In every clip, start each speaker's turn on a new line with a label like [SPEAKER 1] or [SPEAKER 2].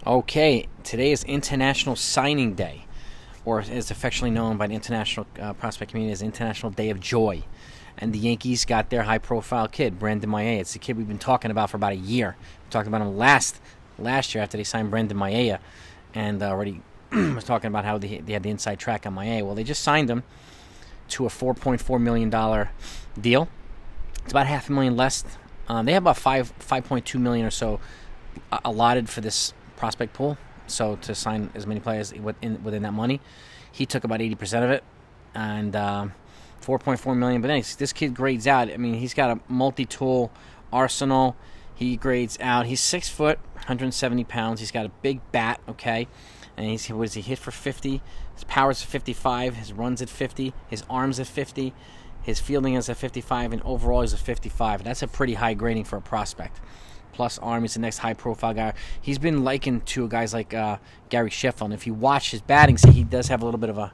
[SPEAKER 1] Okay, today is International Signing Day, or as affectionately known by the international prospect community as International Day of Joy. And the Yankees got their high-profile kid, Brandon Mayea. It's the kid we've been talking about for about a year. We talked about him last year after they signed Brandon Mayea, and already was talking about how they had the inside track on Mayea. Well, they just signed him to a $4.4 million deal. It's about $500,000 less. They have about $5.2 million or so allotted for this prospect pool, so to sign as many players within that money. He took about 80% of it, and $4.4 million. But anyways, this kid grades out. I mean, he's got a multi-tool arsenal. He grades out. He's 6 foot, 170 pounds. He's got a big bat, okay, and he hit for 50. His power's at 55. His runs at 50. His arms at 50. His fielding is at 55, and overall he's at 55. That's a pretty high grading for a prospect. Plus arm, he's the next high-profile guy. He's been likened to guys like Gary Sheffield. And if you watch his batting, see, he does have a little bit of a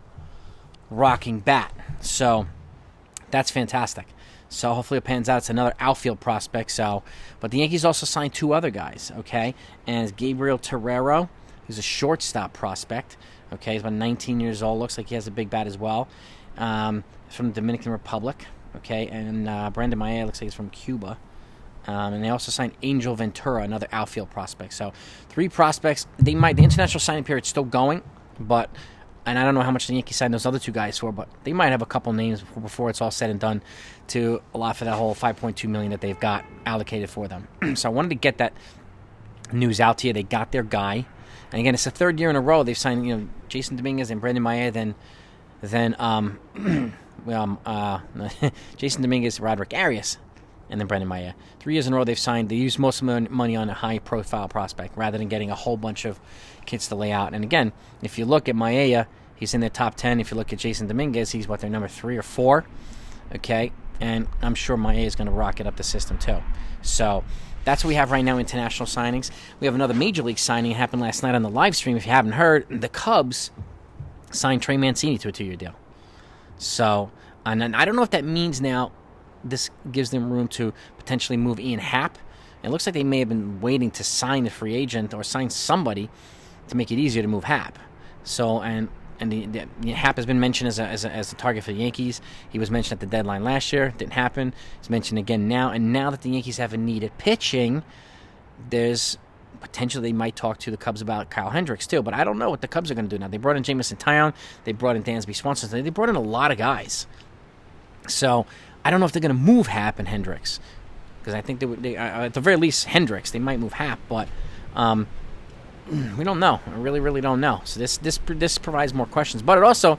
[SPEAKER 1] rocking bat. So that's fantastic. So hopefully it pans out. It's another outfield prospect. But the Yankees also signed 2 other guys, okay? And it's Gabriel Torrero, who's a shortstop prospect. Okay, he's about 19 years old. Looks like he has a big bat as well. From the Dominican Republic, okay? And Brandon Mayea looks like he's from Cuba. And they also signed Angel Ventura, another outfield prospect. So 3 prospects. The international signing period's still going, and I don't know how much the Yankees signed those other 2 guys for, but they might have a couple names before it's all said and done to allow for that whole $5.2 million that they've got allocated for them. So I wanted to get that news out to you. They got their guy, and again, it's the 3rd year in a row they've signed Jason Dominguez and Brandon Mayea. Then Jason Dominguez, Roderick Arias, and then Brandon Mayea. 3 years in a row they've signed. They used most of the money on a high-profile prospect rather than getting a whole bunch of kids to lay out. And again, if you look at Mayea, he's in their top 10. If you look at Jason Dominguez, he's their number 3 or 4. Okay, and I'm sure Mayea is going to rocket up the system too. So that's what we have right now, international signings. We have another major league signing. It happened last night on the live stream. If you haven't heard, the Cubs signed Trey Mancini to a 2-year deal. So, and I don't know if that means now this gives them room to potentially move Ian Happ. It looks like they may have been waiting to sign a free agent or sign somebody to make it easier to move Happ. So, and the Happ has been mentioned as a target for the Yankees. He was mentioned at the deadline last year. Didn't happen. He's mentioned again now. And now that the Yankees have a need at pitching, there's potentially they might talk to the Cubs about Kyle Hendricks too. But I don't know what the Cubs are going to do now. They brought in Jamison Tyone. They brought in Dansby Swanson. They brought in a lot of guys. So I don't know if they're going to move Happ and Hendricks, because I think they at the very least Hendricks. They might move Happ, but we don't know. I really don't know. So this provides more questions, but it also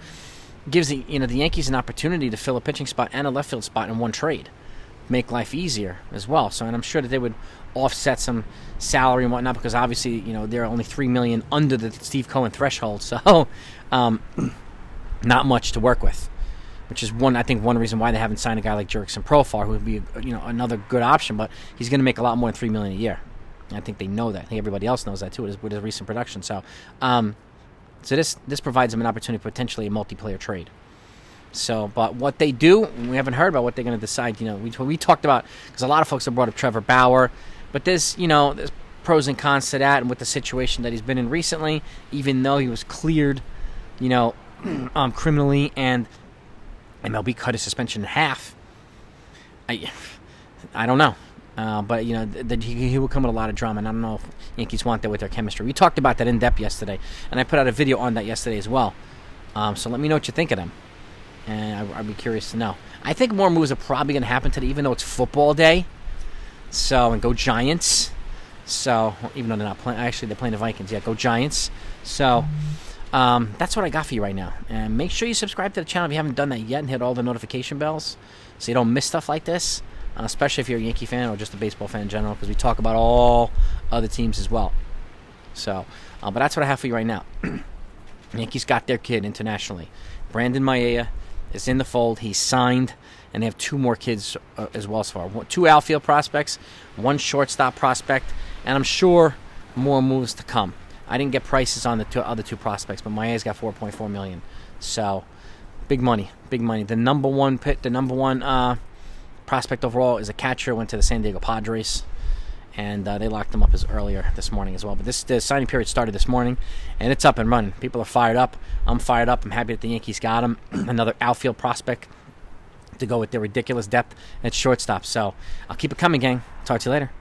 [SPEAKER 1] gives the Yankees an opportunity to fill a pitching spot and a left field spot in one trade, make life easier as well. So, and I'm sure that they would offset some salary and whatnot, because obviously they're only $3 million under the Steve Cohen threshold, so not much to work with. Which is one reason why they haven't signed a guy like Jurickson Profar, who would be another good option, but he's going to make a lot more than $3 million a year. I think they know that. I think everybody else knows that too with his recent production. So, this provides them an opportunity for potentially a multiplayer trade. So, but what they do, we haven't heard about what they're going to decide. We talked about, because a lot of folks have brought up Trevor Bauer, but there's pros and cons to that, and with the situation that he's been in recently, even though he was cleared, criminally, and MLB cut his suspension in half. I don't know. But, he will come with a lot of drama, and I don't know if Yankees want that with their chemistry. We talked about that in depth yesterday, and I put out a video on that yesterday as well. So let me know what you think of them, and I'd be curious to know. I think more moves are probably going to happen today, even though it's football day. So, and go Giants. So, even though they're not playing, actually they're playing the Vikings. Yeah, go Giants. So, that's what I got for you right now. And make sure you subscribe to the channel if you haven't done that yet, and hit all the notification bells so you don't miss stuff like this, especially if you're a Yankee fan or just a baseball fan in general, because we talk about all other teams as well. So, but that's what I have for you right now. Yankees got their kid internationally. Brandon Mayea is in the fold. He's signed, and they have 2 more kids as well so far. 2 outfield prospects, 1 shortstop prospect, and I'm sure more moves to come. I didn't get prices on the other 2 prospects, but Maea's got $4.4 million. So, big money. The number one prospect overall is a catcher. Went to the San Diego Padres, and they locked him up as earlier this morning as well. But the signing period started this morning, and it's up and running. People are fired up. I'm fired up. I'm happy that the Yankees got him. Another outfield prospect to go with their ridiculous depth at shortstop. So I'll keep it coming, gang. Talk to you later.